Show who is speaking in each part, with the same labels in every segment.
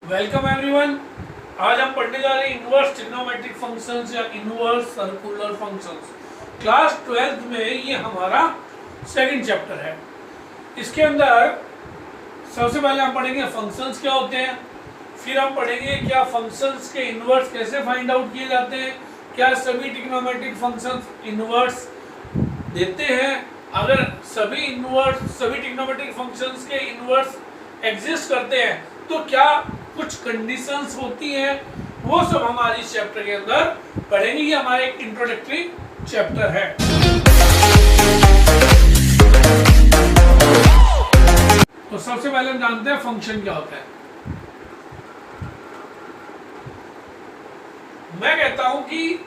Speaker 1: Welcome everyone. आज हम पढ़ने जा रहे हैं इनवर्स ट्रिग्नोमेट्रिक फंक्शंस या inverse circular functions. Class 12th में ये हमारा सेकंड चैप्टर है। इसके अंदर सबसे पहले हम पढ़ेंगे फंक्शंस क्या होते हैं, फिर हम पढ़ेंगे क्या फंक्शंस के इनवर्स कैसे फाइंड आउट किए जाते हैं, क्या सभी ट्रिग्नोमेट्रिक फंक्शंस इनवर्स देते हैं, अगर सभी ट्रिग्नोमेट्रिक फंक्शंस के इनवर्स एग्जिस्ट करते हैं तो क्या कुछ कंडीशंस होती हैं, वो सब हमारे इस चैप्टर के अंदर पढ़ेंगे। ये हमारा एक इंट्रोडक्टरी चैप्टर है। तो सबसे पहले हम जानते हैं फंक्शन क्या होता है। मैं कहता हूं कि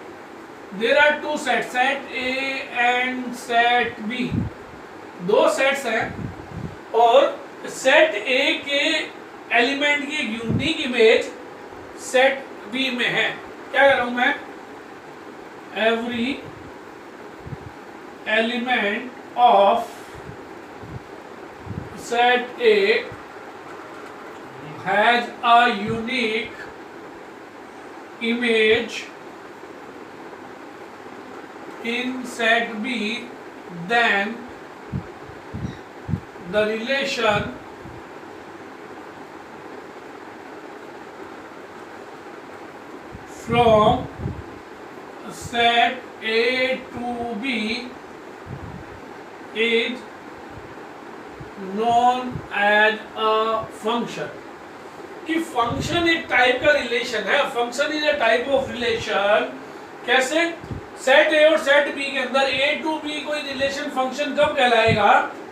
Speaker 1: there are two sets, set A and set B. दो सेट्स हैं और सेट ए के एलिमेंट की एक यूनिक इमेज सेट बी में है। क्या कह रहा हूं मैं? Every element of set A has a unique image in set B, then the relation from set A to B is known as a function। कि फंक्शन एक टाइप का रिलेशन है। Function is a type of relation. कैसे? Set ए और set B के अंदर ए to be कोई relation function कब कहलाएगा?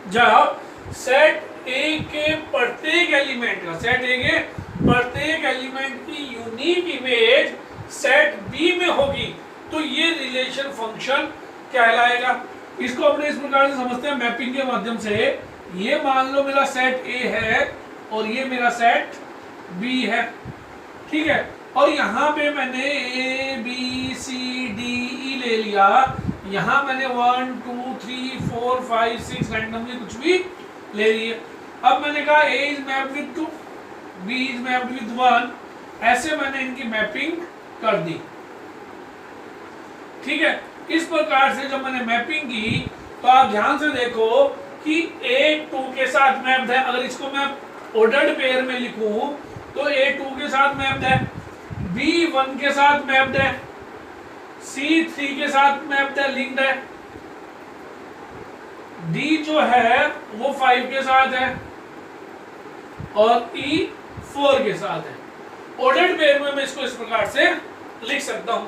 Speaker 1: जब सेट ए के प्रत्येक एलिमेंट का, सेट ए के प्रत्येक एलिमेंट की यूनिक इमेज सेट बी में होगी तो ये रिलेशन फंक्शन कहलाएगा। इसको अपने इस प्रकार से समझते हैं मैपिंग के माध्यम से। ये मान लो मेरा सेट ए है और ये मेरा सेट बी है, ठीक है। और यहाँ पे मैंने A B C D E ले लिया। यहाँ मैंने 1 2 3 4 5 6 रैंडमली कुछ भी ले लिए। अब मैंने कहा A is mapped with 2, B is mapped with 1। ऐसे मैंने इनकी मैपिंग कर दी, ठीक है। इस प्रकार से जब मैंने मैपिंग की तो आप ध्यान से देखो कि ए 2 के साथ मैप्ड है। अगर इसको मैं ऑर्डर्ड पेयर में लिखूं तो ए 2 के साथ मैप्ड है, बी 1 के साथ मैप्ड है, सी 3 के साथ मैप्ड है, लिंक्ड है, डी जो है वो 5 के साथ है और ई 4 के साथ है। ऑर्डर्ड पेयर में मैं इसको इस प्रकार से लिख सकता हूं।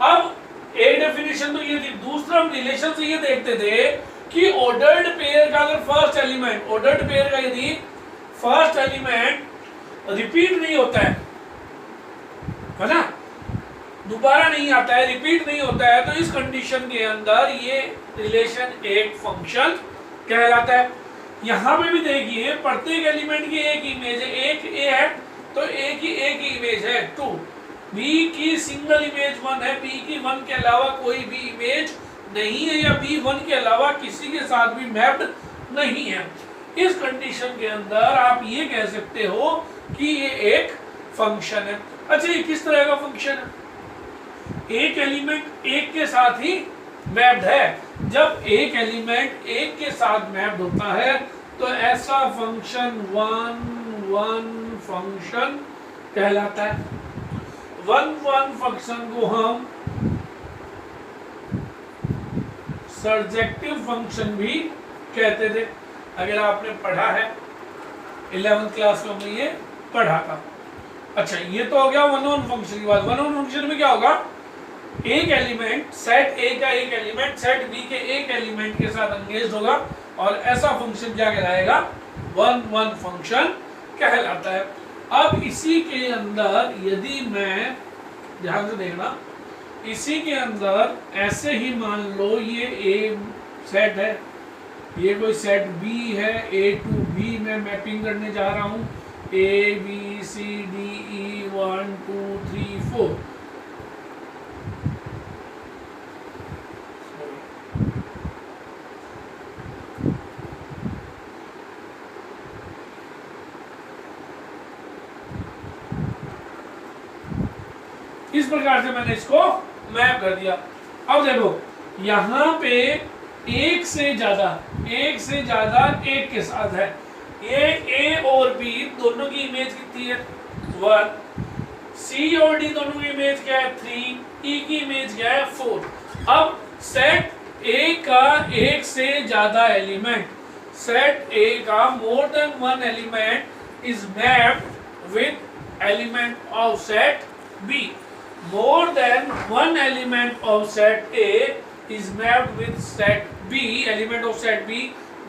Speaker 1: अब एक डेफिनेशन तो ये थी। दूसरा हम रिलेशन से ये देखते थे कि ऑर्डर्ड पेयर का अगर फर्स्ट एलिमेंट, ऑर्डर्ड पेयर का यदि फर्स्ट एलिमेंट रिपीट नहीं होता है ना, दोबारा नहीं आता है, रिपीट नहीं होता है, तो इस कंडीशन के अंदर ये रिलेशन एक फंक्शन कहलाता है। यहां पे भी देखिए प्रत्येक एलिमेंट की एक इमेज है। एक ए है तो ए की एक इमेज है 2, बी की सिंगल इमेज 1 है, बी की 1 के अलावा कोई भी इमेज नहीं है, या बी 1 के अलावा किसी के साथ भी मैप्ड नहीं है। इस कंडीशन के अंदर आप ये कह सकते हो कि ये एक फंक्शन है। अच्छा, ये किस तरह का फंक्शन है? एक एलिमेंट एक के साथ ही मैप्ड है। जब एक एलिमेंट एक के साथ मैप्ड होता है तो ऐसा फंक्शन 1 फंक्शन कहलाता है। 1 फंक्शन को हम सर्जेक्टिव फंक्शन भी कहते थे। अगर आपने पढ़ा है 11th क्लास में हमने ये पढ़ा था। अच्छा, ये तो हो गया 1 फंक्शन की बात। 1 फंक्शन में क्या होगा? एक एलिमेंट, सेट ए का एक एलिमेंट सेट बी के एक एलिमेंट के साथ एंगेज्ड होगा और ऐसा फंक्शन क्या कहलाएगा? 1 फंक्शन कहलाता है। अब इसी के अंदर यदि मैं, ध्यान से देखना, इसी के अंदर ऐसे ही मान लो ये ए सेट है, ये कोई सेट बी है, ए टू बी में मैपिंग करने जा रहा हूं, A B C D E 1 2 3 4। इस प्रकार से मैंने इसको मैप कर दिया। अब देखो यहाँ पे एक से ज्यादा एक के साथ है, ये ए और बी दोनों की इमेज कितनी है 1, सी और डी दोनों की इमेज क्या है 3, ई की इमेज क्या है 4। अब सेट ए का एक से ज्यादा एलिमेंट, सेट ए का more than one element is mapped with element of set B. More than one element of set A is mapped with set B, element of set B,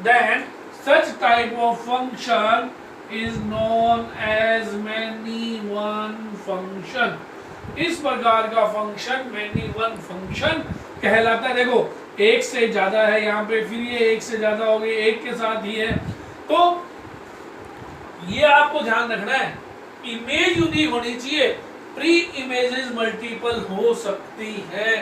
Speaker 1: then such type of function is known as many one function। इस प्रकार का function many one function कहलाता है। देखो एक से ज्यादा है यहाँ पे, फिर ये एक से ज्यादा हो गई, एक के साथ ही है, तो ये आपको ध्यान रखना है इमेज यूनिक होनी चाहिए, प्री इमेजेस मल्टीपल हो सकती है।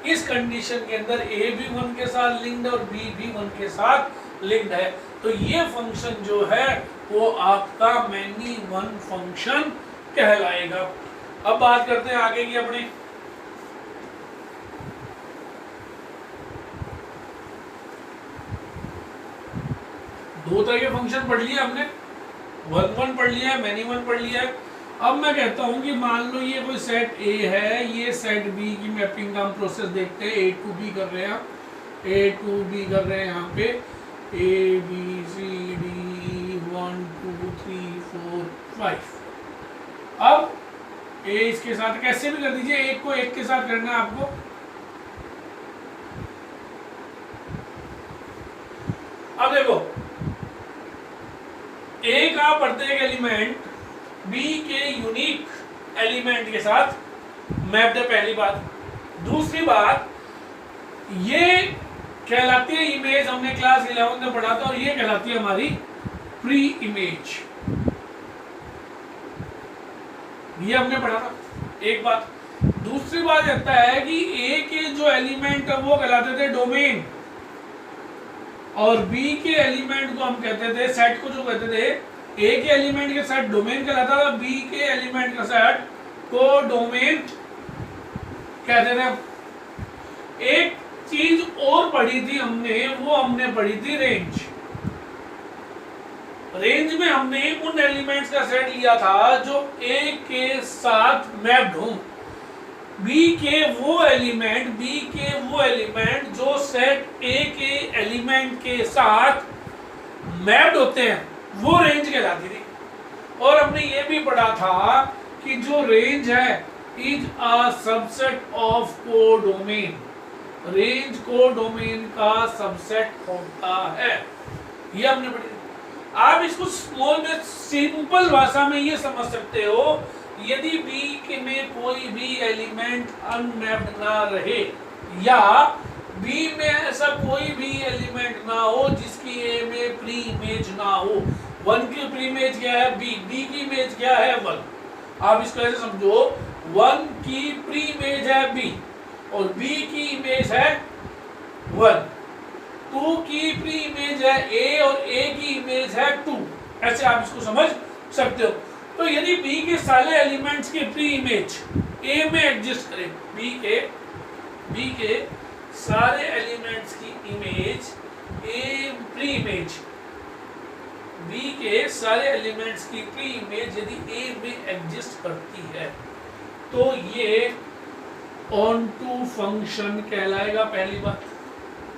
Speaker 1: इस कंडीशन के अंदर ए भी 1 के साथ लिंक्ड है और बी भी 1 के साथ लिंक्ड है, तो ये फंक्शन जो है वो आपका मैनी वन फंक्शन कहलाएगा। अब बात करते हैं आगे की अपने। दो तरह के फंक्शन पढ़ लिए हमने, 1 1 पढ़ लिया है, मैनी वन पढ़ लिया है। अब मैं कहता हूं कि मान लो ये कोई सेट ए है, ये सेट बी की मैपिंग का हम प्रोसेस देखते हैं। ए टू बी कर रहे हैं, ए टू बी कर रहे हैं यहाँ पे, ए बी सी डी 1 2 3 4 5। अब ए इसके साथ कैसे भी कर दीजिए, एक को एक के साथ करना है आपको। अब देखो ए का प्रत्येक एलिमेंट बी के यूनिक एलिमेंट के साथ मैप्ड है, पहली बात। दूसरी बात, ये कहलाती है इमेज, हमने क्लास 11 में पढ़ा था, और ये कहलाती है हमारी प्री इमेज, ये हमने पढ़ा था एक बात। दूसरी बात कहता है कि ए के जो एलिमेंट है वो कहलाते थे डोमेन, और बी के एलिमेंट को हम कहते थे, सेट को जो कहते थे, ए के एलिमेंट के सेट डोमेन कहलाता था, बी के एलिमेंट का सेट को डोमेन कहते थे। एक चीज और पढ़ी थी हमने, वो हमने पढ़ी थी रेंज। रेंज में हमने उन एलिमेंट्स का सेट लिया था जो ए के साथ मैप्ड हो, बी के वो एलिमेंट जो सेट ए के एलिमेंट के साथ मैप्ड होते हैं, वो रेंज कहलाती थी। और हमने ये भी पढ़ा था कि जो रेंज है is a subset of codomain, range codomain का सबसेट होता है, ये हमने पढ़ी। आप इसको स्मॉल में सिंपल भाषा में ये समझ सकते हो, यदि बी के में कोई भी एलिमेंट अनमैप्ड ना रहे, या बी में ऐसा कोई भी एलिमेंट ना हो जिसकी ए में प्री इमेज ना हो। 1 की प्री इमेज क्या है बी, बी की इमेज क्या है 1। आप इसको ऐसे समझो, 1 की प्री इमेज है बी और बी की इमेज है 1, 2 की प्री इमेज है ए और ए की इमेज है 2। ऐसे आप इसको समझ सकते हो। तो यदि बी के सारे एलिमेंट्स की प्री इमेज ए में एग्जिस्ट करे, बी के सारे एलिमेंट्स की image A pre image, B के सारे एलिमेंट्स की प्री इमेज यदि ए में एग्जिस्ट करती है, तो ये ऑन टू फंक्शन कहलाएगा, पहली बात।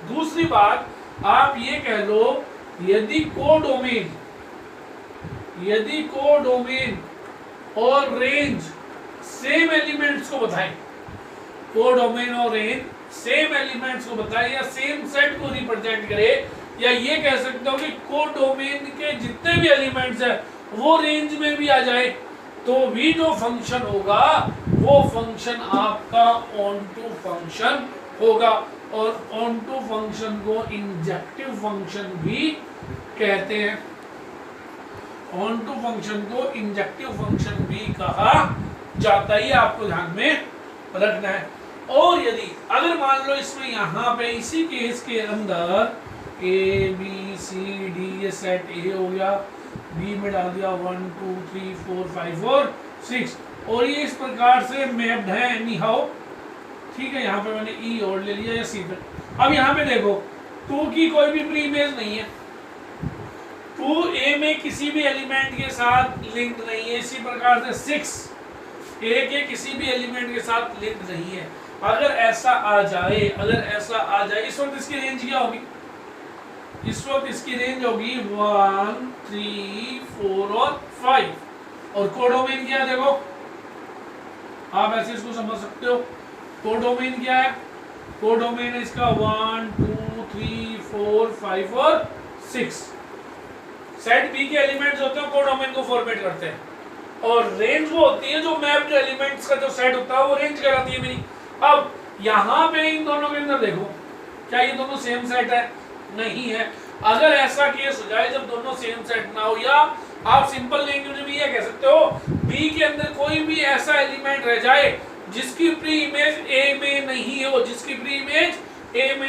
Speaker 1: दूसरी बात, आप ये कह लो यदि कोडोमेन और रेंज सेम एलिमेंट्स को बताएं, कोडोमेन और रेंज सेम एलिमेंट्स को बताएं या सेम सेट को रिप्रेजेंट करे, या ये कह सकते हो कि कोडोमेन के जितने भी एलिमेंट्स है वो रेंज में भी आ जाए, तो भी जो फंक्शन होगा वो फंक्शन आपका ऑन टू फंक्शन होगा। और ऑन टू फंक्शन को इंजेक्टिव फंक्शन भी कहते हैं, ऑन टू फंक्शन को इंजेक्टिव फंक्शन भी कहा जाता है, आपको ध्यान में रखना है। और यदि अगर मान लो इसमें यहाँ पे इसी केस के अंदर ए बी सी डी ये सेट ए हो गया, बी में डाल दिया 1 2 3 4 5 और 6, और ये इस प्रकार से मैप्ड है एनी हाउ, ठीक है। यहाँ पे मैंने ई और ले लिया या सी पे। अब यहाँ पे देखो 2 की कोई भी प्री इमेज नहीं है, 2 ए में किसी भी एलिमेंट के साथ लिंक नहीं है। इसी प्रकार से 6 ए के किसी भी एलिमेंट के साथ लिंक नहीं है। अगर ऐसा आ जाए, इस वक्त इसकी रेंज क्या होगी? इस वक्त इसकी रेंज होगी 1 3 4 और 5। और कोडोमेन क्या है देखो, आप ऐसे इसको समझ सकते हो। कोडोमेन क्या है? कोडोमेन है इसका 1 2 3 4 5 और 6। सेट बी के एलिमेंट्स होते हैं कोडोमेन को फॉर्मेट करते हैं, और रेंज वो होती है जो मैप्ड एलिमेंट्स का जो सेट होता है वो रेंज कहलाती है मेरी। अब यहाँ पे इन दोनों के अंदर देखो, क्या ये दोनों सेम सेट है? नहीं है। अगर ऐसा केस हो जाए जब दोनों सेम सेट ना हो, या आप सिंपल लैंग्वेज में ये कह सकते हो बी के अंदर कोई भी ऐसा एलिमेंट रह जाए जिसकी प्री इमेज ए में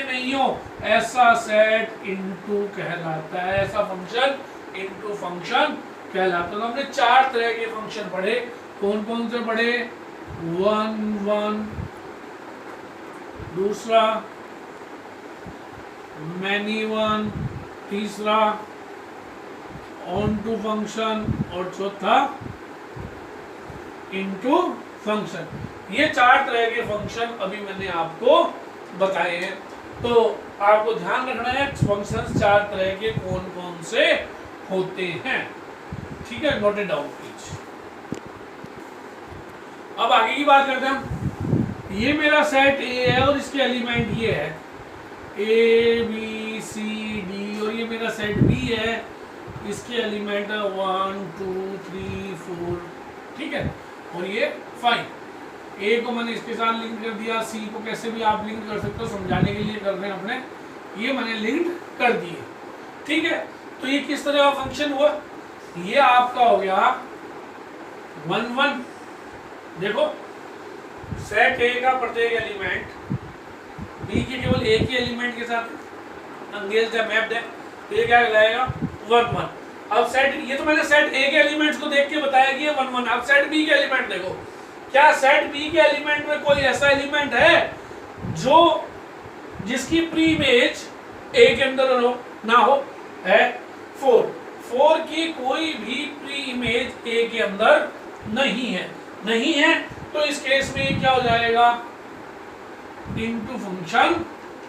Speaker 1: नहीं हो, ऐसा सेट इनटू कहलाता है, ऐसा फंक्शन इनटू फंक्शन कहलाता है। तो हमने 4 तरह के फंक्शन पढ़े। कौन कौन से पढ़े? 1 1, दूसरा मैनी 1, तीसरा ऑन टू फंक्शन, और चौथा इनटू फंक्शन। ये 4 तरह के फंक्शन अभी मैंने आपको बताए हैं। तो आपको ध्यान रखना है फंक्शंस 4 तरह के कौन कौन से होते हैं, ठीक है। Note it down please. अब आगे की बात करते हैं। ये मेरा सेट ए है और इसके एलिमेंट ये है ए बी सी डी, और ये मेरा सेट बी है, इसके एलिमेंट है 1 2 3 4, ठीक है, और ये 5। ए को मैंने इसके साथ लिंक कर दिया, सी को कैसे भी आप लिंक कर सकते हो, समझाने के लिए कर रहे हैं अपने, ये मैंने लिंक कर दिए, ठीक है। तो ये किस तरह का फंक्शन हुआ? ये आपका हो गया 1 1। देखो सेट ए का प्रत्येक एलिमेंट बी के केवल एक ही एलिमेंट के साथ एंगेज्ड है, मैप्ड है, तो ये क्या कहलाएगा? 1 1। अब सेट, ये तो मैंने सेट ए के एलिमेंट्स को देख के बताया कि ये 1 1। अब सेट बी के एलिमेंट देखो, क्या सेट बी के एलिमेंट में कोई ऐसा एलिमेंट है जो जिसकी प्री इमेज ए के अंदर ना हो? है 4 की कोई भी प्री इमेज ए के अंदर नहीं है, तो इस केस में क्या हो जाएगा? इनटू फंक्शन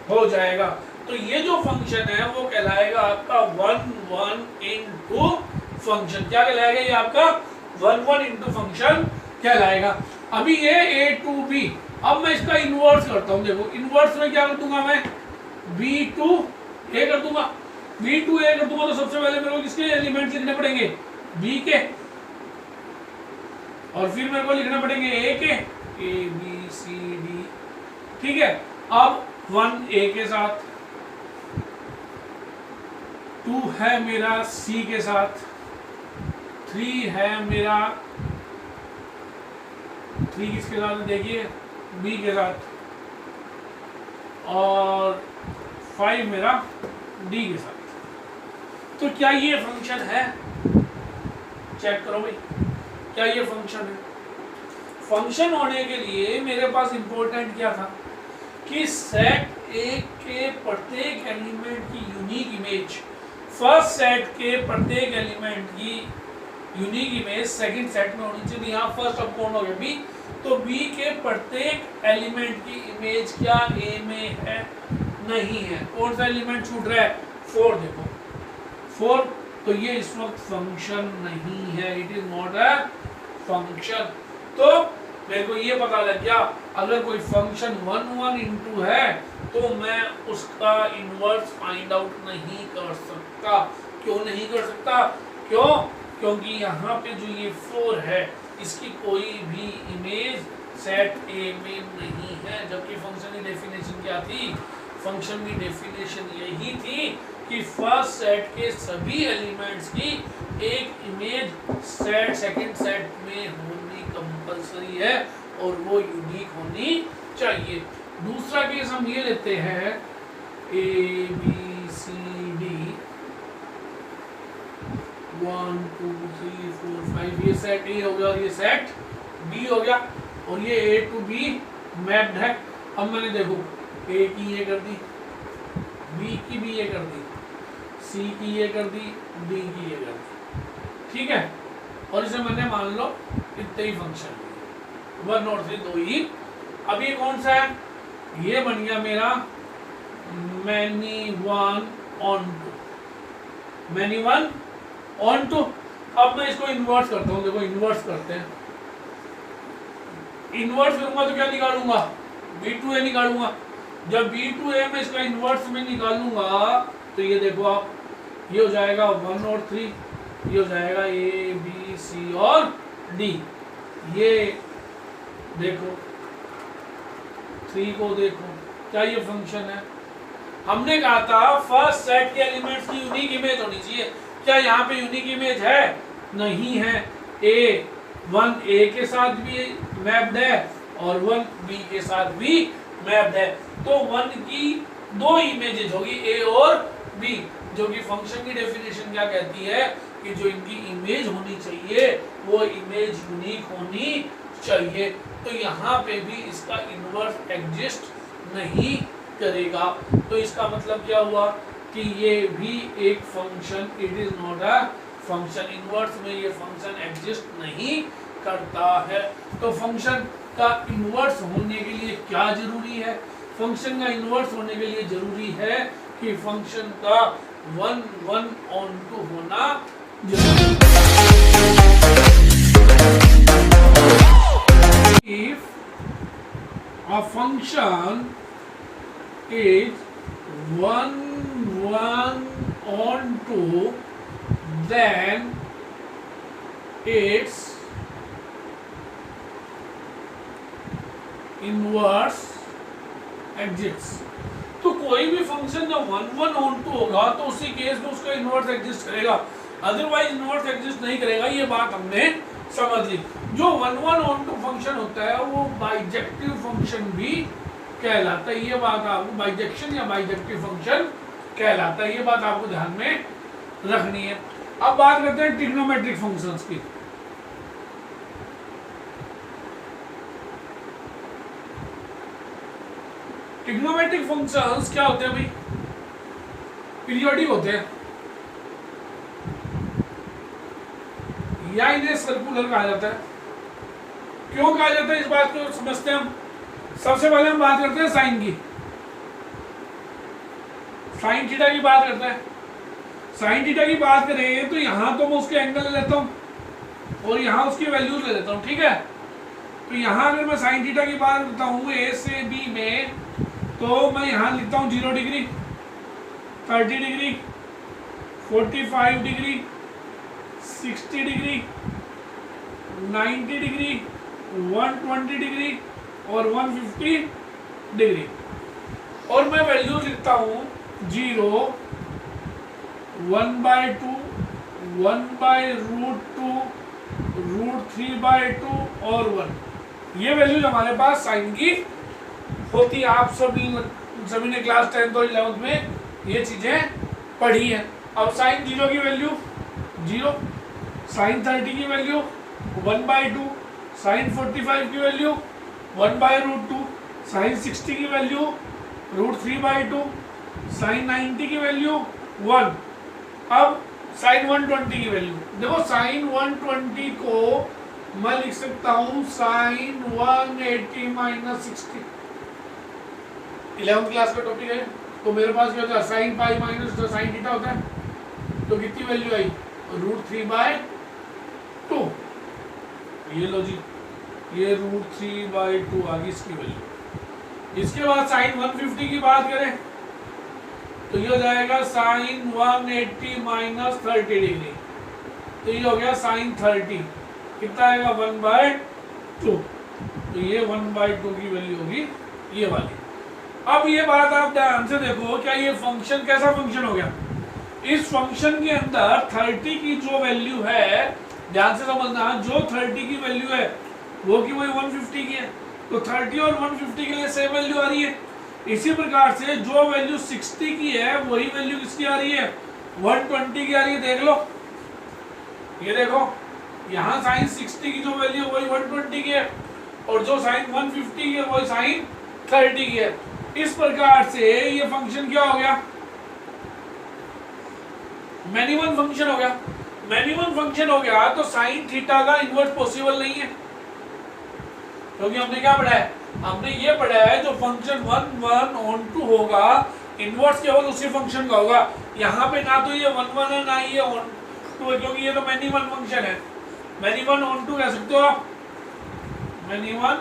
Speaker 1: हो जाएगा। तो ये जो फंक्शन है वो कहलाएगा आपका 1 1 इनटू फंक्शन। क्या कहलाएगा? ये आपका 1 1 इनटू फंक्शन कहलाएगा। अभी ये a टू b, अब मैं इसका इनवर्स करता हूं। देखो इनवर्स में क्या कर दूंगा मैं? b टू a कर दूंगा। b टू a कर दूंगा तो सबसे पहले मेरे को किसके एलिमेंट लिखने पड़ेंगे? b के, और फिर मेरे को लिखने पड़ेंगे a के, a b c d, ठीक है। अब 1 a के साथ, 2 है मेरा c के साथ, 3 है मेरा 3 किसके साथ देखिए? b के साथ, और 5 मेरा d के साथ। तो क्या ये फंक्शन है? चेक करो भाई, क्या ये फंक्शन है? फंक्शन होने के लिए मेरे पास इंपॉर्टेंट क्या था कि सेट ए के प्रत्येक एलिमेंट की यूनिक इमेज, फर्स्ट सेट के प्रत्येक एलिमेंट की यूनिक इमेज सेकंड सेट में होनी चाहिए। यहाँ फर्स्ट अब कौन हो गया? बी, तो बी के प्रत्येक एलिमेंट की इमेज क्या ए में है? नहीं है। कौन सा एलिमेंट छूट रहा है? 4। देखो 4, तो ये इस वक्त फंक्शन नहीं है, it is not a function. तो मेरे को ये पता लग गया अगर कोई फंक्शन 1 1 इनटू है तो मैं उसका इनवर्स फाइंड आउट नहीं कर सकता। क्यों नहीं कर सकता? क्योंकि यहाँ पे जो ये 4 है इसकी कोई भी इमेज सेट ए में नहीं है। जबकि फंक्शन की डेफिनेशन क्या थी? फंक्शन की डेफिनेशन यही थी कि फर्स्ट सेट के सभी एलिमेंट्स की एक इमेज सेट सेकंड सेट में होनी कंपलसरी है और वो यूनिक होनी चाहिए। दूसरा केस हम ये लेते हैं ए बी सी डी 1 2 3 4 5, ये सेट ए हो गया और ये सेट b हो गया, और ये a टू b मैप्ड है। अब मैंने देखो a की ये कर दी, b की भी ये कर दी, c की ये कर दी, d की ये कर दी, ठीक है। और इसे मैंने मान लो इतने ही फंक्शन 1 और 3 दो ही। अब ये कौन सा है, ये बन गया मेरा many one on two, many one on two। अब मैं इसको इन्वर्स करता हूँ, देखो इन्वर्स करते हैं। इन्वर्स करूंगा तो क्या निकालूंगा, b2a निकालूंगा। जब b2a में इसका इन्वर्स में निकालूंगा तो ये देखो आप, ये हो जाएगा 1 और 3, ये हो जाएगा a b c और d। ये देखो 3 को देखो, क्या ये फंक्शन है। हमने कहा था फर्स्ट सेट के एलिमेंट्स की यूनिक इमेज होनी चाहिए। क्या यहाँ पे यूनिक इमेज है, नहीं है। a1 a के साथ भी मैप्ड है और 1 b के साथ भी मैप्ड है, तो 1 की दो इमेजेस होगी a और b, जो कि फंक्शन की डेफिनेशन क्या कहती है कि जो इनकी इमेज होनी चाहिए वो इमेज यूनिक होनी चाहिए। तो यहाँ पे भी इसका इनवर्स एग्जिस्ट नहीं करेगा, तो इसका मतलब क्या हुआ कि ये भी एक function, it is not a function. Inverse में ये फंक्शन एग्जिस्ट नहीं करता है। तो फंक्शन का इनवर्स होने के लिए क्या जरूरी है, फंक्शन का इनवर्स होने के लिए जरूरी है कि फंक्शन का 1 1 on 2 होना जरूरी है। If a function is 1 1 on 2, then its inverse exist. तो कोई भी फंक्शन जब 1 1 on 2 होगा तो उसी केस में उसका इनवर्स एग्जिस्ट करेगा, अदरवाइज इनवर्स एग्जिस्ट नहीं करेगा। ये बात हमने समझ ली। जो 1 1 on 2 फंक्शन होता है वो बाइजेक्टिव फंक्शन भी कहलाता है। ये बात आपको बाइजेक्शन या बाइजेक्टिव फंक्शन कहलाता है, ये बात आपको ध्यान में रखनी है। अब बात करते हैं ट्रिग्नोमेट्रिक फंक्शंस की। ट्रिग्नोमेट्रिक फंक्शंस क्या होते हैं भाई, पीरियोडिक होते हैं या इन्हें सर्कुलर कहा जाता है। क्यों कहा जाता है इस बात को समझते हैं हम। सबसे पहले हम बात करते हैं साइन की, साइन थीटा की बात करते हैं। साइन थीटा की बात करें तो यहां तो मैं उसके एंगल ले लेता हूं और यहां उसकी वैल्यूज ले लेता हूं, ठीक है। तो यहां अगर मैं साइन थीटा की बात करता हूं ए से बी में, तो मैं यहां लिखता हूं 0 degree, 30 degree, 45 degree, 60 degree, 90 degree, 120 degree और 150 डिग्री। और मैं वैल्यूज लिखता हूं 0, 1/2, 1/√2, √3/2 और 1। ये वैल्यूज हमारे पास साइन की होती है। आप सभी ने क्लास 10th और 11th में ये चीजें पढ़ी है। अब साइन 0 की वैल्यू 0, साइन 30 की वैल्यू 1/2, साइन 45 की वैल्यू 1/√2, साइन 60 की वैल्यू √3/2, साइन 90 की वैल्यू 1। अब साइन 120 की वैल्यू देखो, साइन 120 को मैं लिख सकता हूं साइन 180 - 60। 11th क्लास का टॉपिक है। तो मेरे पास क्या होता है, sine pi minus sine theta होता है। तो कितनी वैल्यू आई, √3/2। ये लो जी, ये √3/2 आ गई इसकी वैल्यू। इसके बाद साइन 150 की बात करें तो ये हो जाएगा साइन 180 - 30 डिग्री। तो ये हो गया साइन 30, कितना आएगा 1/2। तो ये 1/2 की वैल्यू होगी ये वाली। अब ये बात आप ध्यान से देखो, क्या ये फंक्शन कैसा फंक्शन हो गया। इस फंक्शन के अंदर 30 की जो वैल्यू है, ध्यान से समझना, जो 30 की वैल्यू है वो की वही 150 की है। तो 30 और 150 के लिए सेम वैल्यू आ रही है। इसी प्रकार से जो वैल्यू 60 की है वही वैल्यू किसकी आ रही है, 120 की आ रही है। देख लो, ये देखो यहाँ साइन 60 की जो वैल्यू है वही 120 की है, और जो साइन 150 की है वही साइन 30 की है। इस प्रकार से ये फंक्शन क्या हो गया, मैनिमम फंक्शन हो गया। मैनिमम फंक्शन हो गया तो साइन थीटा का इन्वर्स पॉसिबल नहीं है, क्योंकि हमने क्या पढ़ा है, हमने ये पढ़ा है जो फंक्शन 1 ऑन टू होगा इन्वर्स केवल उसी फंक्शन का होगा। यहाँ पे ना तो ये 1 है ना ये ऑन टू है, क्योंकि ये तो मैनिमम फंक्शन है। मैनिमम ऑन टू कह सकते हो आप, मैनिमम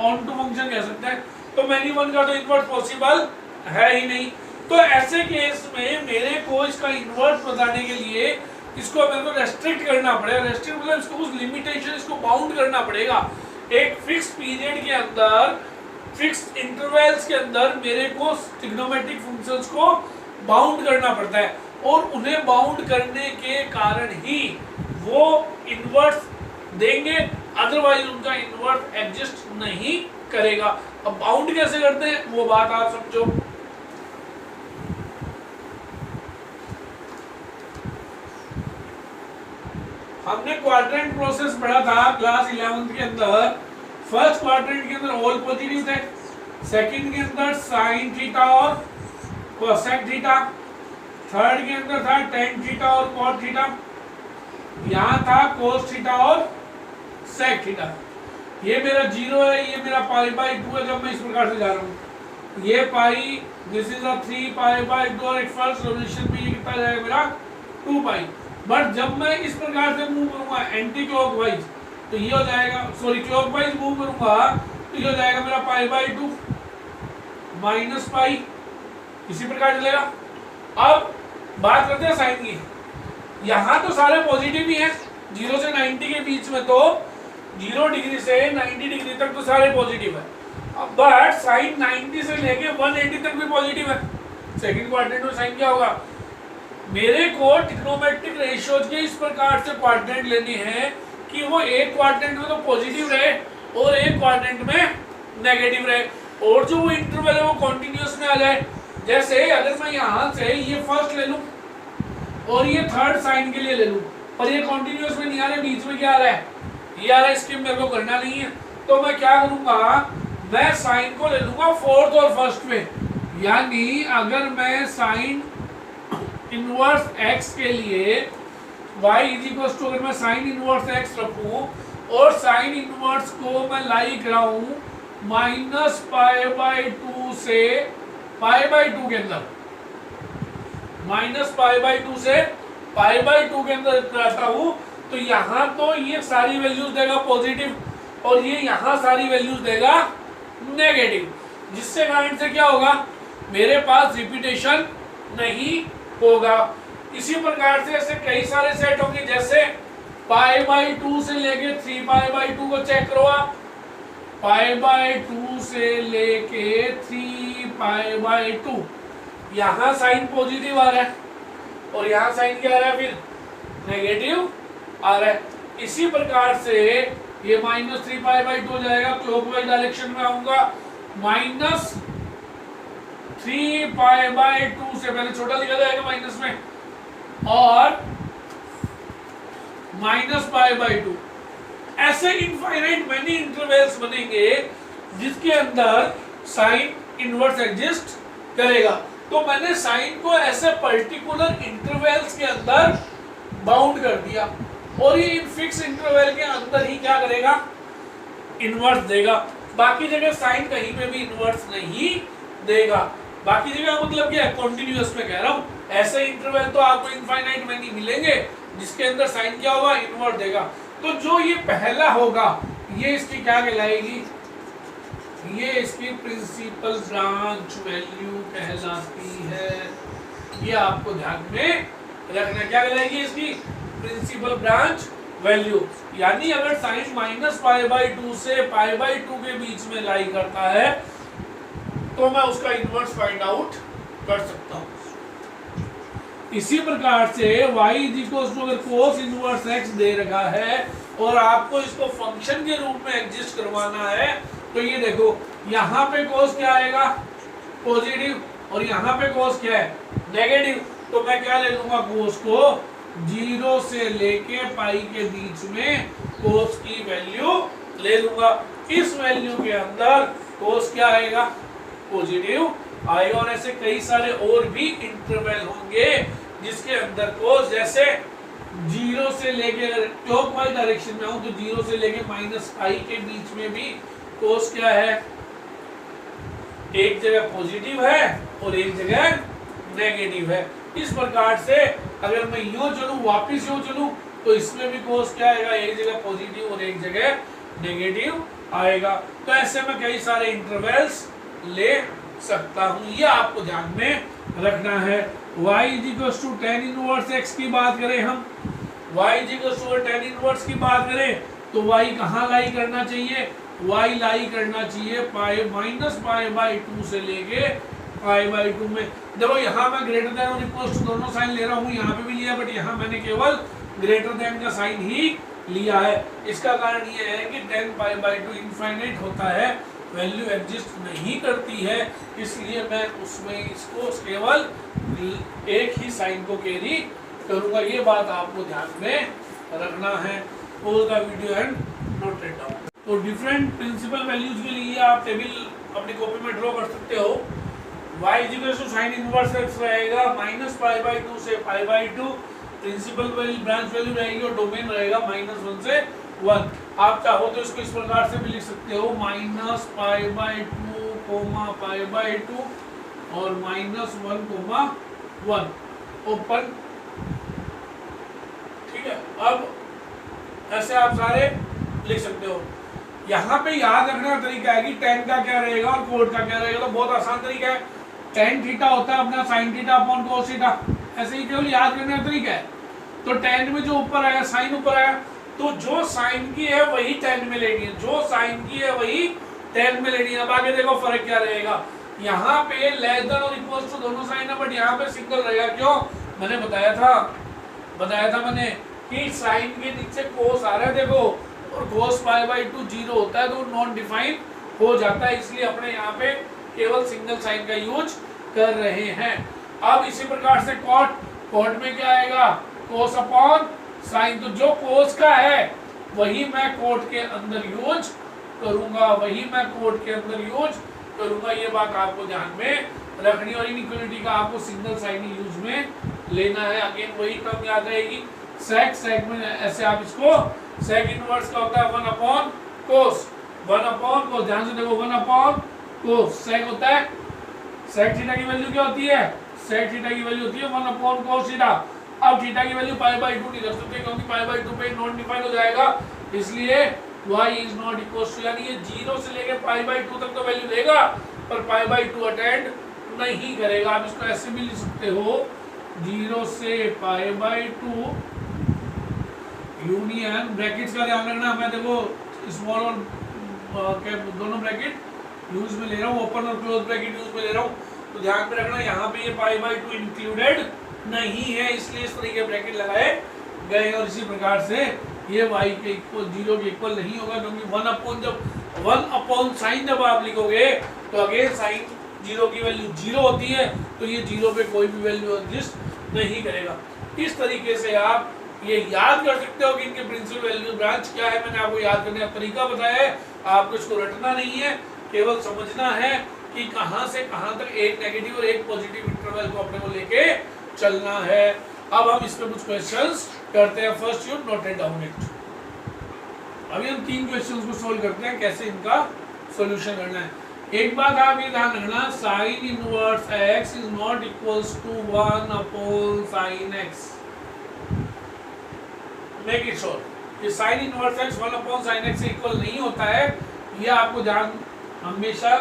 Speaker 1: ऑन टू फंक्शन कह सकते हैं। तो मैनिमम का तो इन्वर्स पॉसिबल है ही नहीं। तो ऐसे केस में मेरे को इसका इन्वर्स बताने के लिए इसको मेरे को रेस्ट्रिक्ट करना पड़ेगा। रेस्ट्रिक्ट मतलब इसको उस लिमिटेशन, इसको बाउंड करना पड़ेगा। एक फिक्स पीरियड के अंदर, फिक्स इंटरवल्स के अंदर मेरे को ट्रिग्नोमेट्रिक फंक्शंस को बाउंड करना पड़ता है, और उन्हें बाउंड करने के कारण ही वो इन्वर्स देंगे, अदरवाइज उनका इन्वर्स एग्जिस्ट नहीं करेगा। अब बाउंड कैसे करते हैं वो बात आप समझो। हमने क्वाड्रेंट प्रोसेस पढ़ा था क्लास 11th के अंदर। फर्स्ट क्वाड्रेंट के अंदर ऑल पॉजिटिव थे, सेकंड के अंदर साइन थीटा और कोसेक थीटा, थर्ड के अंदर था टेन थीटा और कॉट थीटा, यहाँ था कोस थीटा और सेक थीटा। ये मेरा 0 है, ये मेरा पाई बाई 2 है। जब मैं इस प्रकार से जा रहा हूँ ये पाई, दिस इज 3 पाई बाई 2, और एक फर्स्ट सोल्यूशन में ये कितना जाएगा मेरा 2 पाई। बट जब मैं इस प्रकार से मूव करूंगा एंटी क्लॉकवाइज तो ये हो जाएगा, सॉरी क्लॉकवाइज मूव करूंगा तो ये हो जाएगा मेरा पाई बाई 2 माइनस पाई, इसी प्रकार चलेगा। अब बात करते हैं साइन की। यहाँ तो सारे पॉजिटिव ही हैं, 0 से 90 के बीच में, तो 0 डिग्री से 90 डिग्री तक तो सारे पॉजिटिव है। अब बट साइन 90 से लेके 180 तक भी पॉजिटिव है। सेकंड क्वाड्रेंट में साइन क्या होगा, मेरे को ट्रिग्नोमेट्रिक रेशियोज के इस प्रकार से क्वाड्रेंट लेने हैं कि वो एक क्वाड्रेंट में तो पॉजिटिव रहे और एक क्वाड्रेंट में नेगेटिव रहे, और जो वो इंटरवल है वो कॉन्टिन्यूस में आ जाए। जैसे अगर मैं यहाँ से ये फर्स्ट ले लूँ और ये थर्ड साइन के लिए ले लूँ, और ये कॉन्टिन्यूस में नहीं आ रहा है, बीच में क्या आ रहा है, ये आ रहा है, इसकी मेरे को करना नहीं है। तो मैं क्या करूँगा, मैं साइन को ले लूँगा फोर्थ और फर्स्ट में। यानी अगर मैं साइन इनवर्स x के लिए y इज इक्वल टू, अगर मैं साइन इनवर्स x रखूं और साइन इनवर्स को मैं लाई कराऊं माइनस पाई बाई 2 से पाई बाई 2 के अंदर, माइनस पाई बाई 2 से पाई बाई 2 के अंदर कराता हूं, तो यहाँ तो ये सारी वैल्यूज देगा पॉजिटिव और ये यहाँ सारी वैल्यूज देगा नेगेटिव, जिससे कारण से क्या होगा, मेरे पास रिपीटेशन नहीं होगा। इसी प्रकार से ऐसे कई सारे सेट होंगे, जैसे पाई बाई 2 से लेके 3 पाई बाई 2 को चेक करो आप, पाई बाई 2 से लेके 3 पाई बाई 2, यहाँ साइन पॉजिटिव आ रहा है और यहाँ साइन क्या आ रहा है, फिर नेगेटिव आ रहा है। इसी प्रकार से ये माइनस 3 पाई बाई 2 हो जाएगा, क्लॉकवाइज डायरेक्शन में आऊंगा, माइनस 3 पाई बाई 2 से पहले छोटा लिखा जाएगा माइनस में, और माइनस पाई बाई 2। ऐसे इनफाइनाइट मेनी इंटरवल्स बनेंगे जिसके अंदर साइन इनवर्स एग्जिस्ट करेगा। तो मैंने साइन को ऐसे पर्टिकुलर इंटरवल्स के अंदर बाउंड कर दिया, और ये इन फिक्स इंटरवल के अंदर ही क्या करेगा, इनवर्स देगा। बाकी जगह साइन कहीं पे भी इनवर्स नहीं देगा। बाकी जगह मतलब क्या है, कॉन्टिन्यूअस में कह रहा हूँ। ऐसे इंटरवल तो आपको इनफाइनाइट में नहीं मिलेंगे जिसके अंदर साइन क्या होगा, इनवर्स देगा। तो जो ये पहला होगा ये इसकी क्या कहलाएगी, ये इसकी प्रिंसिपल ब्रांच वैल्यू कहलाती है। ये आपको ध्यान में रखना, क्या कहलाएगी इसकी प्रिंसिपल ब्रांच वैल्यू। यानी अगर साइन माइनस पाई बाई 2 से पाई बाई 2 के बीच में लाई करता है तो मैं उसका इनवर्स फाइंड आउट कर सकता हूं। इसी प्रकार से y इज इक्वल टू, अगर कोस इनवर्स x दे रखा है और आपको इसको फंक्शन के रूप में एग्जिस्ट करवाना है, तो ये देखो यहाँ पे कोस क्या आएगा, पॉजिटिव, और यहाँ पे कोस क्या है, नेगेटिव। तो मैं क्या ले लूंगा, कोस को 0 से लेके पाई के बीच में कोस की वैल्यू ले लूंगा। इस वैल्यू के अंदर कोस क्या आएगा, पॉजिटिव आएगा। और ऐसे कई सारे और भी इंटरवल होंगे जिसके अंदर कोस, जैसे 0 से लेके अगर क्लॉकवाइज डायरेक्शन में हूं तो 0 से लेके -पाई के बीच में भी कोस क्या है, एक जगह पॉजिटिव है और एक जगह नेगेटिव है। इस प्रकार से अगर मैं यूं चलूं, वापिस यूं चलूं, तो इसमें भी कोस क्या आएगा, एक जगह पॉजिटिव और एक जगह नेगेटिव आएगा। तो ऐसे में कई सारे इंटरवल्स ले सकता हूं, ये आपको ध्यान में रखना है। y = tan इनवर्स x की बात करें हम, y = tan इनवर्स की बात करें तो y कहाँ लाई करना चाहिए, y लाई करना चाहिए -π/2 से लेके π/2 में। देखो यहाँ मैं ग्रेटर देन और इक्वल टू दोनों साइन ले रहा हूँ, यहाँ पे भी लिया, बट यहाँ मैंने केवल ग्रेटर देन का साइन ही लिया है। इसका कारण ये है कि tan π/2 इनफाइनाइट होता है, वैल्यू एग्जिस्ट नहीं करती है, इसलिए मैं उसमें इसको केवल एक ही साइन को कैरी करूंगा। ये बात आपको ध्यान में रखना है। Pose the video and note it down. तो डिफरेंट प्रिंसिपल वैल्यूज के लिए आप टेबल अपनी कॉपी में ड्रॉ कर सकते हो। y = sin इनवर्स x रहेगा -π/2 से π/2, प्रिंसिपल वैल्यू ब्रांच वैल्यू रहेगी और डोमेन रहेगा -1 से 1। आप चाहो तो इसको इस प्रकार से भी लिख सकते हो -π/2, π/2 और -1, ओपन। ठीक है, अब ऐसे आप सारे लिख सकते हो। यहाँ पे याद रखने का तरीका है कि tan का क्या रहेगा और कोट का क्या रहेगा। तो बहुत आसान तरीका है, tan थीटा होता है अपना sin theta upon cos theta, ऐसे ही केवल याद करने का तरीका है। तो tan में जो ऊपर आया sin ऊपर आया, तो जो sin की है वही tan में लेनी है, जो sin की है वही tan में लेनी है। अब आगे देखो फर्क क्या रहेगा, यहाँ पे लेस देन और इक्वल टू दोनों साइन है, बट यहाँ पे सिंगल रहेगा। क्यों, मैंने बताया था मैंने कि साइन के नीचे कोस आ रहा है देखो, और cos π/2 0 होता है तो नॉन डिफाइन हो जाता है, इसलिए अपने यहाँ पे केवल सिंगल साइन का यूज कर रहे हैं। अब इसी प्रकार से कॉट में क्या आएगा, cos अपॉन साइन। तो जो cos का है वही मैं कोट के अंदर यूज करूंगा, ये बात आपको ध्यान में रखनी। और इनइक्वालिटी का आपको सिंगल साइन यूज में लेना है। अगेन वही टर्म याद रहेगी, सेक में ऐसे आप इसको, सेक इनवर्स का होता है 1/cos, ध्यान से देखो 1/cos सेक होता है। सेक थीटा की वैल्यू क्या होती है, सेक थीटा की वैल्यू होती है 1/cos थीटा। अब थीटा की वैल्यू π/2 नहीं रख सकते क्योंकि π/2 पे नॉन डिफाइन हो जाएगा, इसलिए y is not equal to, यानी ये 0 से लेके π/2 तक तो वैल्यू देगा पर π/2 अटेंड नहीं करेगा। आप इसको ऐसे भी लिख सकते हो 0 से π/2 यूनियन, ब्रैकेट्स का ध्यान रखना, मैं देखो स्मॉल और दोनों ब्रैकेट यूज में ले रहा हूँ, ओपन और क्लोज ब्रैकेट यूज में ले रहा हूँ। तो ध्यान में रखना यहाँ पे ये π/2 इंक्लूडेड नहीं है, इसलिए इस तरह के ब्रैकेट लगाए गए। और इसी प्रकार से ये y के इक्वल 0 के इक्वल नहीं होगा, क्योंकि 1/, साइन जब आप लिखोगे तो अगेन साइन 0 की वैल्यू 0 होती है, तो ये 0 पे कोई भी वैल्यू एग्जिस्ट नहीं करेगा। इस तरीके से आप ये याद कर सकते हो कि इनके प्रिंसिपल वैल्यू ब्रांच क्या है। मैंने आपको याद करने का तरीका बताया है, आपको इसको रटना नहीं है, केवल समझना है कि कहां से कहां तक एक नेगेटिव और एक पॉजिटिव इंटरवल को अपने को लेके चलना है। अब हम इस पे कुछ क्वेश्चंस करते हैं। First you note it down it. अभी हम 3 क्वेश्चंस को सोल्व करते हैं, कैसे इनका सॉल्यूशन करना है। एक बात आप ये ध्यान रखना, sin inverse x is not equals to 1/sin x। Make it sure कि sin inverse x 1/sin x से इक्वल नहीं होता है, ये आपको ध्यान हमेशा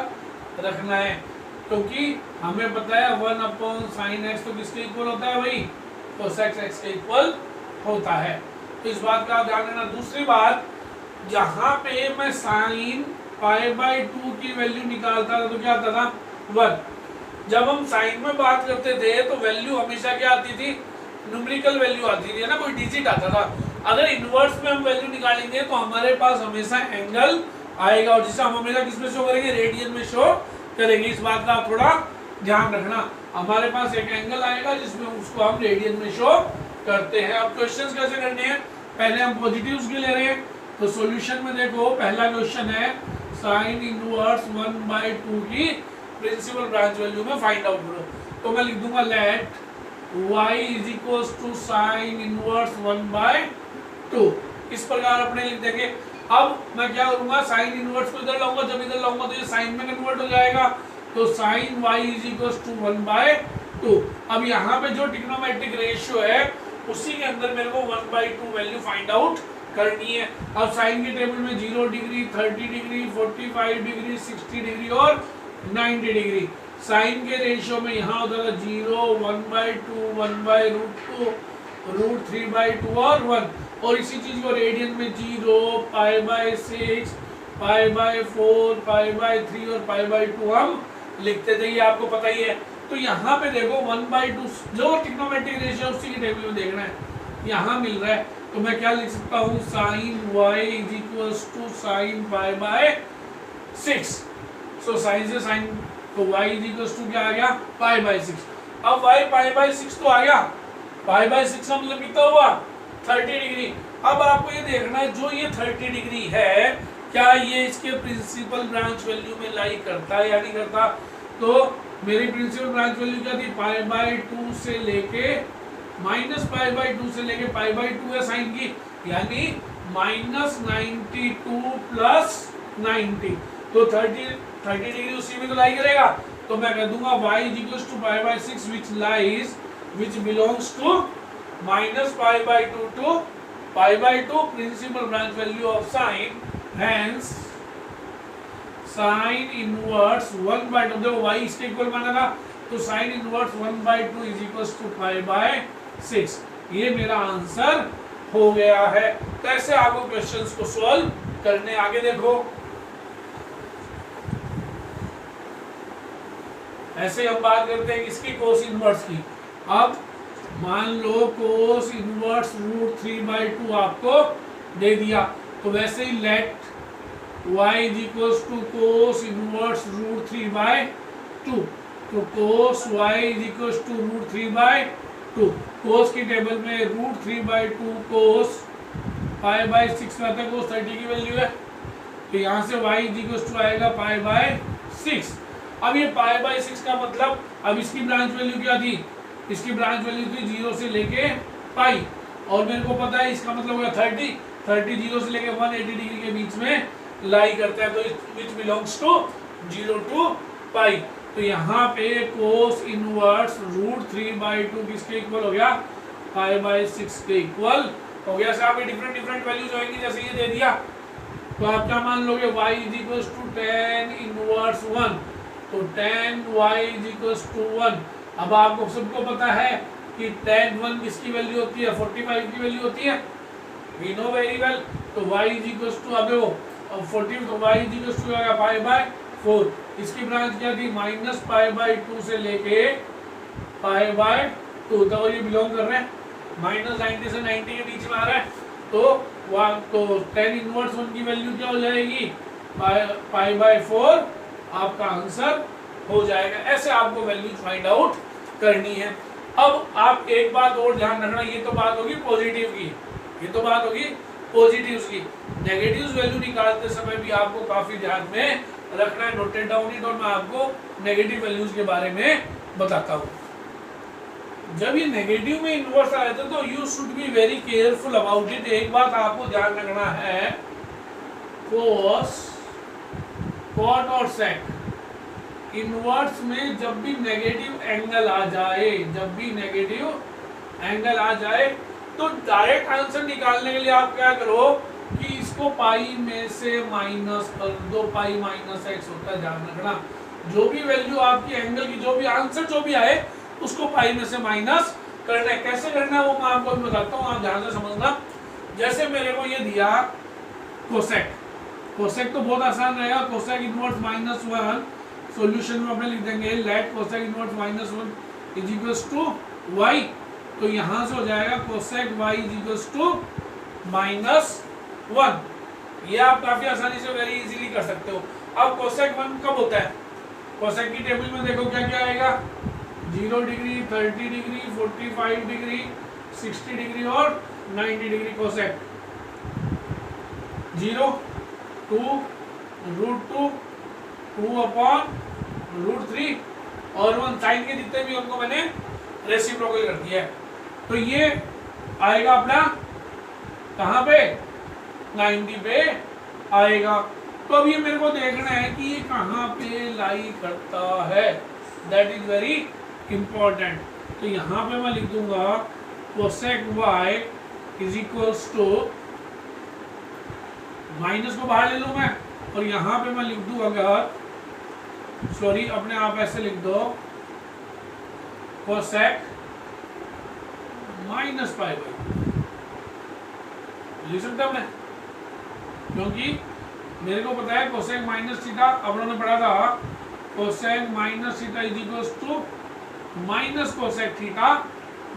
Speaker 1: रखना है, क्योंकि हमें पता है 1/sin x तो किसके इक्वल होता है भाई, तो cos x के इक्वल होता है। तो इस बात का ध्यान रखना। दूसरी बात, जहां पे मैं sin π/2 की वैल्यू निकालता था तो क्या आता था 1। जब हम साइन में बात करते थे तो वैल्यू हमेशा क्या आती थी, न्यूमेरिकल वैल्यू आती थी, है ना, कोई डिजिट आता था। अगर इनवर्स में हम वैल्यू निकालेंगे तो हमारे पास हमेशा एंगल आएगा, और जिसे हम हमेशा किस में शो करेंगे, रेडियन में शो करेंगे। इस बात का आप थोड़ा ध्यान रखना, हमारे पास एक एंगल आएगा जिसमें उसको हम रेडियन में शो करते हैं। अब क्वेश्चंस कैसे करने हैं, पहले हम पॉजिटिव्स के ले रहे हैं, तो सॉल्यूशन में देखो पहला क्वेश्चन है साइन इनवर्स 1/2 की प्रिंसिपल ब्रांच वैल्यू में फाइंड आउट करो। तो मैं लिख दूंगा let y is equals to sine inverse 1/2, इस प्रकार अपने लिख देंगे। अब मैं क्या करूंगा, साइन इनवर्स को इधर लाऊंगा, जब इधर लाऊंगा तो ये साइन में कन्वर्ट हो जाएगा, तो sine y is equals to 1/2। अब यहाँ पे जो ट्रिग्नोमेट्रिक रेशियो है उसी के अंदर मेरे को 1/2 वैल्यू फाइंड आउट करनी है। अब साइन के टेबल में 0 डिग्री, 30 डिग्री, 45 डिग्री, 60 डिग्री और 90 डिग्री। साइन के रेशियो में यहाँ होता था 0, 1/2, 1/√2, √3/2 और 1। और इसी चीज को रेडियन में 0, π/6, π/4, π/3 और π/2 हम लिखते थे, ये आपको पता ही है। तो यहाँ पे देखो 1/2 जो ट्रिग्नोमेट्रिक रेशियो उसी के टेबल में देखना है, यहाँ मिल रहा है। तो मैं क्या लिख सकता हूँ, sine y is equals to sine π/6। So sine से साइन, तो y इज इक्वल्स टू क्या आ गया, π/6। अब y π/6 तो आ गया, π/6 का मतलब कितना हुआ, 30 डिग्री। अब आपको ये देखना है जो ये 30 डिग्री है क्या ये इसके प्रिंसिपल ब्रांच वैल्यू में लाई करता है या नहीं करता। तो मेरी प्रिंसिपल ब्रांच वैल्यू क्या थी, π/2 से लेके -π/2 से लेके π/2 है साइन की, यानी -92 प्लस 90, तो 30 डिग्री उसी में तो लाई करेगा। तो मैं कह दूंगा y is equals to π/6 which belongs to -π/2 to π/2 principal branch value of sine, hence sine inverse 1/2, देखो y इसके इक्वल माना था, तो sine inverse 1/2 is equals to π/6। ये मेरा आंसर हो गया है। तो ऐसे आपको क्वेश्चंस को सॉल्व करने, आगे देखो ऐसे हम बात करते हैं इसकी कोस इनवर्स की। अब मान लो कोस इनवर्स √3/2 आपको दे दिया, तो वैसे ही let y is equals to cos inverse √3/2, तो cos y is equals to √3/2। Cos की टेबल में √3/2 कोस π/6 में आता है, कोस 30 की वैल्यू है, तो यहाँ से y इज इक्वल्स टू आएगा π/6। अब ये π/6 का मतलब, अब इसकी ब्रांच वैल्यू क्या थी, इसकी ब्रांच वैल्यू थी 0 से लेके पाई, और मेरे को पता है इसका मतलब होगा 30 0 से लेके 180 डिग्री के बीच में लाई करता है, तो विच बिलोंग्स टू 0 to पाई। तो यहाँ पे कोस इनवर्स √3/2 किसके इक्वल हो गया, π/6 के इक्वल हो गया। यहाँ पे डिफरेंट वैल्यूज होंगी, जैसे ये दे दिया तो आप क्या मान लोगे, y is equals to tan inverse 1, तो tan y is equals to 1। अब आपको सबको पता है कि tan 1 किसकी वैल्यू होती है, 45 की वैल्यू होती है, वी नो वेरी वेल। तो y इज इक्वल्स टू, अब देखो अब 40, तो y इज इक्वल्स टू आएगा π/4। इसकी ब्रांच क्या थी, -π/2 से लेके π/2, तो ये बिलोंग कर रहे हैं -90 से 90 के बीच में आ रहा है, तो tan इनवर्स 1 की वैल्यू क्या हो जाएगी, π/4 आपका आंसर हो जाएगा। ऐसे आपको वैल्यू फाइंड आउट करनी है। अब आप एक बात और ध्यान रखना, ये तो बात होगी पॉजिटिव की, ये तो बात होगी पॉजिटिव्स की। नेगेटिव्स वैल्यू निकालते समय भी आपको काफी ध्यान में रखना है, नोटेड डाउन इट, और मैं आपको नेगेटिव वैल्यूज के बारे में बताता हूँ। जब ये नेगेटिव में इन्वर्स आए थे तो you should be very careful about it. एक बात आपको ध्यान रखना है, कोस, कॉट और सेक इनवर्स में जब भी नेगेटिव एंगल आ जाए, जब भी नेगेटिव एंगल आ जाए, तो डायरेक्ट आंसर निकालने के लिए आप क्या करो कि इसको पाई में से माइनस कर दो, पाई माइनस एक्स होता है, ध्यान रखना। जो भी वैल्यू आपकी एंगल की, जो भी आंसर जो भी आए उसको पाई में से माइनस करना है। कैसे करना है वो मैं आपको बताता हूँ, आप ध्यान से समझना। जैसे मेरे को ये दिया कोसेक, कोसेक तो बहुत आसान रहेगा, कोसेक इनवर्स -1, सॉल्यूशन में अपने लिख देंगे let cosec inverse -1 is equals to y, तो यहाँ से हो जाएगा cosec y is equals to -1। ये आप काफी आसानी से वेरी इजीली कर सकते हो। अब कोसेक 1 कब होता है, कोसेक की टेबल में देखो क्या क्या आएगा, 0 डिग्री, 30 डिग्री, 45 डिग्री, 60 डिग्री और 90 डिग्री कोसेक। 0 2 √2 2/√3 और 1 साइन के जितने भी उनको मैंने रेसिप्रोकल कर दिया है। तो ये आएगा अपना कहाँ पे 90 पे आएगा। तो अब ये मेरे को देखना है कि ये कहाँ पे लाई करता है, दैट इज वेरी इंपॉर्टेंट। तो यहाँ पे मैं लिख दूंगा cosec y is equals to, minus को बाहर ले लूँ मैं, और यहाँ पे मैं लिख दूँ अगर, सॉरी अपने आप ऐसे लिख दो कोसेक माइनस पाई बाई, लिख सकते हमने, क्योंकि मेरे को पता है कोसेक माइनस थीटा, अब उन्होंने पढ़ा था cosec minus theta is equals to minus cosec theta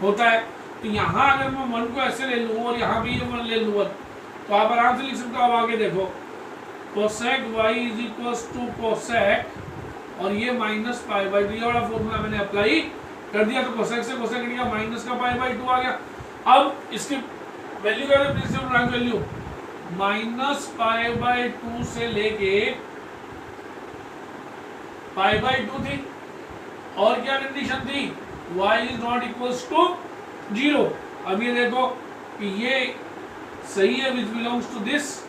Speaker 1: होता है। तो यहाँ अगर मैं 1 को ऐसे ले लूँ और यहाँ भी ये 1 ले लूँ तो आप आराम से लिख सकते हो। अब आगे देखो cosec y is equals to cosec, और ये माइनस पाई बाई 2, ये वाला फॉर्मूला मैंने अप्लाई कर दिया। तो कोसेक से कोसेक कट गया, माइनस का पाई बाई 2 आ गया। अब इसकी वैल्यू क्या है, principal rank value minus pi by 2 से लेके पाई बाई 2 थी, और क्या कंडीशन थी, y is not equals to 0। अब ये देखो कि ये सही है, विच बिलोंग्स टू दिस,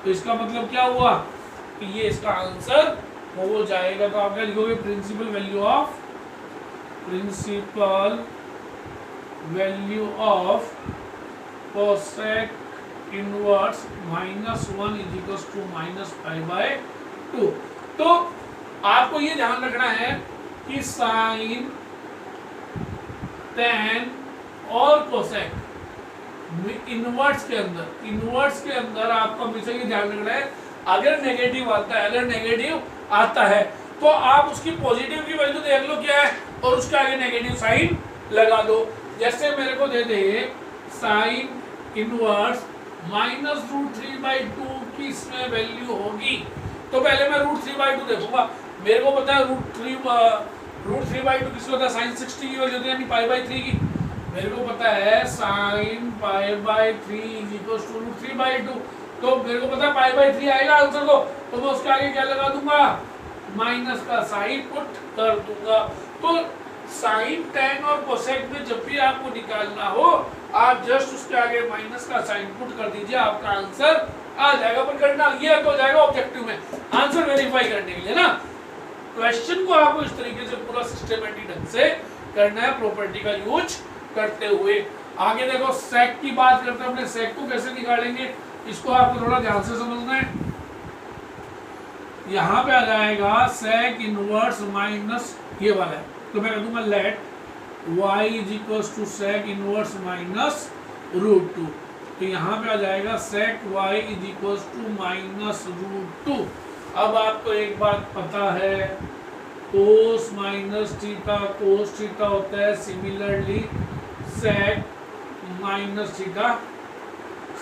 Speaker 1: तो इसका मतलब क्या हुआ कि ये इसका आंसर हो जाएगा। तो आप क्या लिखोगे, principal value of cosec inverse -1 is equals to minus pi by 2। तो आपको ये ध्यान रखना है कि साइन, टेन और कोसेक इनवर्स के अंदर आपको हमेशा ये ध्यान रखना है, अगर नेगेटिव आता है तो आप उसकी पॉजिटिव की वैल्यू देख लो क्या है, और उसके आगे नेगेटिव साइन लगा दो। जैसे मेरे को दे दे साइन इनवर्स -√3/2 की इसमें वैल्यू होगी, तो पहले मैं √3/2 देखूंगा। मेरे को पता है √3/2 किसको होता है, साइन 60 की वैल्यू होती है, यानी π/3 की। मेरे को पता है साइन π/3 इज इक्वल्स टू √3/2, तो मेरे को पता है π/3 आएगा आंसर को, तो मैं उसके आगे क्या लगा दूंगा, माइनस का साइन पुट कर दूंगा। तो साइन, टेन और कोसेक में जब भी आपको निकालना हो, आप जस्ट उसके आगे माइनस का साइन पुट कर दीजिए, आपका आंसर आ जाएगा। पर करना ये तो जाएगा ऑब्जेक्टिव में आंसर वेरीफाई करने के लिए ना, क्वेश्चन को आपको इस तरीके से पूरा सिस्टमैटिक ढंग से करना है, प्रॉपर्टी का यूज करते हुए। आगे देखो सेक की बात करते हैं, अपने सेक को कैसे निकालेंगे, इसको आपको थोड़ा ध्यान से समझना है। यहाँ पे आ जाएगा सेक इनवर्स माइनस ये वाला है, तो मैं कह दूंगा let y is equals to sec inverse minus √2। तो यहाँ पे आ जाएगा sec y is equals to minus √2। अब आपको एक बात पता है, cos minus theta cos theta होता है, similarly sec minus theta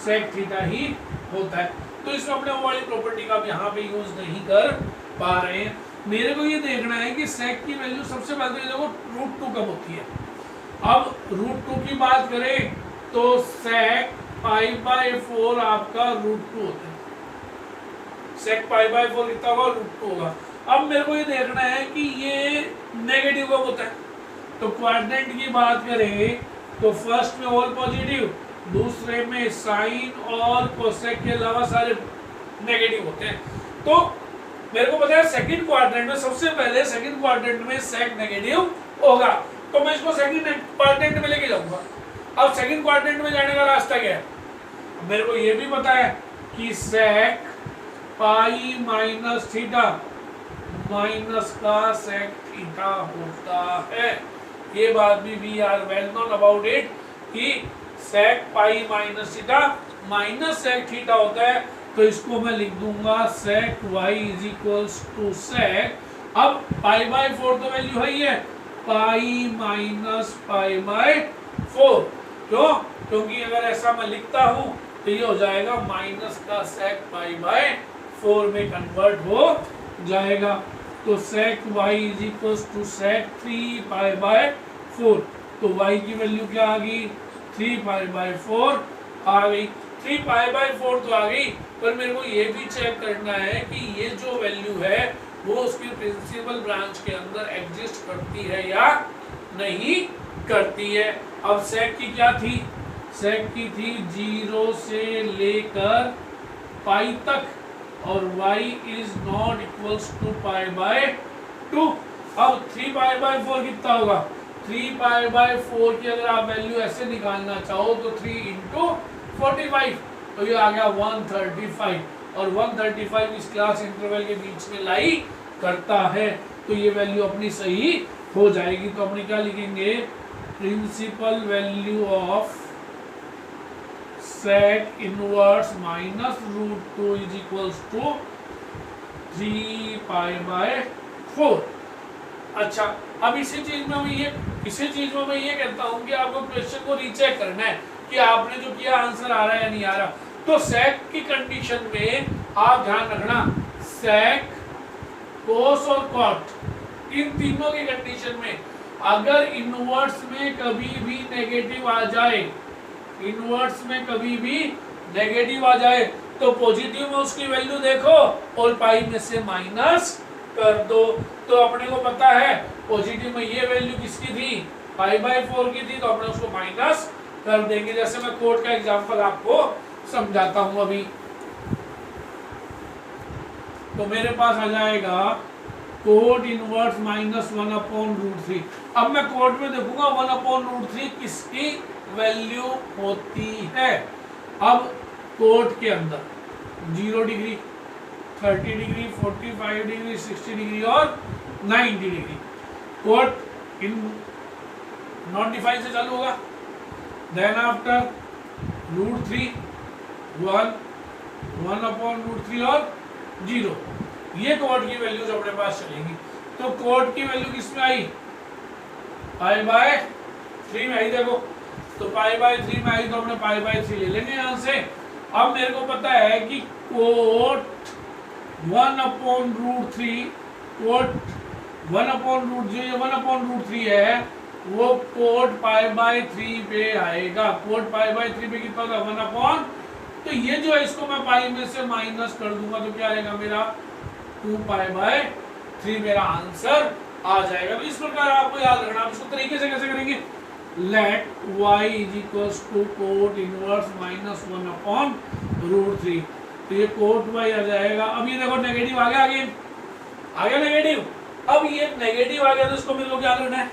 Speaker 1: sec theta ही होता है। तो इसमें अपने वो वाली प्रॉपर्टी का यहाँ पे यूज नहीं कर पा रहे हैं। मेरे को ये देखना है कि सेक की वैल्यू सबसे पहले देखो √2 कब होती है। अब √2 की बात करें तो सेक π/4 आपका √2 होता है, सेक π/4 कितना होगा, √2 होगा। अब मेरे को ये देखना है कि ये नेगेटिव कब होता है। तो क्वाड्रेंट की बात करें तो फर्स्ट में ऑल पॉजिटिव, दूसरे में साइन और कोसेक के अलावा सारे नेगेटिव होते हैं। तो मेरे को पता है सेकंड क्वाड्रेंट में, सबसे पहले सेकंड क्वाड्रेंट में सेक नेगेटिव होगा, तो मैं इसको सेकंड क्वाड्रेंट में लेके जाऊंगा। अब सेकंड क्वाड्रेंट में जाने का रास्ता क्या है, मेरे को ये भी पता है कि sec pi minus theta minus का सेक थीटा होता है। ये बात भी we are well known about it कि sec pi minus theta minus sec theta होता है। तो इसको मैं लिख दूंगा sec y is equals to sec, अब π/4 तो वैल्यू है ही है, पाई माइनस π/4। क्यों, क्योंकि अगर ऐसा मैं लिखता हूं तो ये हो जाएगा माइनस का सेक π/4 में कन्वर्ट हो जाएगा। तो सेक y इज इक्वल्स टू सेक 3 π/4। तो y की वैल्यू क्या आ गई, 3π/4 आ गई। 3π/4 तो आ गई, पर मेरे को ये भी चेक करना है कि ये जो वैल्यू है वो उसकी प्रिंसिपल ब्रांच के अंदर एग्जिस्ट करती है या नहीं करती है। अब सेक की क्या थी, सेक की थी 0 से लेकर पाई तक और y is not equals to π/2। अब 3π/4 कितना होगा, 3π/4 की अगर आप वैल्यू ऐसे निकालना चाहो तो 3 × 45, तो ये आ गया 135, और 135 इस क्लास इंटरवल के बीच में लाई करता है, तो ये वैल्यू अपनी सही हो जाएगी। तो अपने क्या लिखेंगे, principal value of sec inverse -√2 is equals to 3π/4। अच्छा, अब इसी चीज में मैं ये कहता हूं कि आपको क्वेश्चन को रीचेक करना है कि आपने जो किया आंसर आ रहा है या नहीं आ रहा। तो सेक की कंडीशन में आप ध्यान रखना, सेक, कोस और कॉट, इन तीनों की कंडीशन में अगर इनवर्स में कभी भी नेगेटिव आ जाए, इनवर्स में कभी भी नेगेटिव आ जाए तो पॉजिटिव में उसकी वैल्यू देखो और पाई में से माइनस कर दो। तो अपने को पता है पॉजिटिव में ये वैल्यू किसकी थी, π/4 की थी, तो अपने उसको माइनस कर देंगे। जैसे मैं कोड का एग्जांपल आपको समझाता हूं अभी, तो मेरे पास आ जाएगा कोड इनवर्स -1/√3। अब मैं कोड में देखूंगा 1/√3 किसकी वैल्यू होती है। अब कोड के अंदर 0 डिग्री, 30 डिग्री, 45 डिग्री, 60 डिग्री और 90 degree. Code in not define से चालू होगा, देन आफ्टर √3, 1, 1/√3 और 0, ये कोड की वैल्यूज अपने पास चलेंगी। तो कोड की वैल्यू किस में आई, π/3 में आई। देखो तो π/3 में आई तो अपने π/3 ले लेंगे यहाँ से। अब मेरे को पता है कि कोट 1/√3, कोट 1/√3 है वो कोट π/3 पे आएगा। कोट π/3 पे कितना होगा, 1/, तो ये जो है इसको मैं पाई में से माइनस कर दूंगा तो क्या आएगा मेरा 2π/3 मेरा आंसर आ जाएगा। तो इस प्रकार आपको याद रखना। आप इसको तरीके से कैसे करेंगे, let y is equals to cot inverse -1/√3, तो ये कोट y आ जाएगा। अब ये देखो नेगेटिव आ गया, आगे नेगेटिव। अब ये नेगेटिव आ गया तो इसको मेरे को क्या करना है,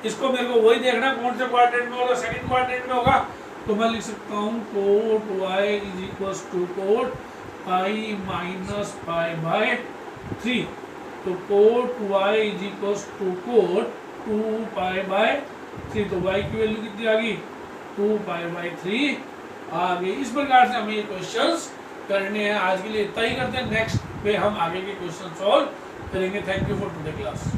Speaker 1: इसको मेरे को वही देखना है कौन से क्वाड्रेंट में होगा, सेकंड क्वाड्रेंट में होगा। तो मैं लिख सकता हूँ cot y is equals to cot pi minus π/3, तो cot y is equals to cot 2π/3, तो y की वैल्यू कितनी आ गई, 2π/3 आ गई। इस प्रकार से हमें ये क्वेश्चंस करने हैं। आज के लिए इतना ही करते हैं, नेक्स्ट पे हम आगे के क्वेश्चन सॉल्व करेंगे। Thank you for today class.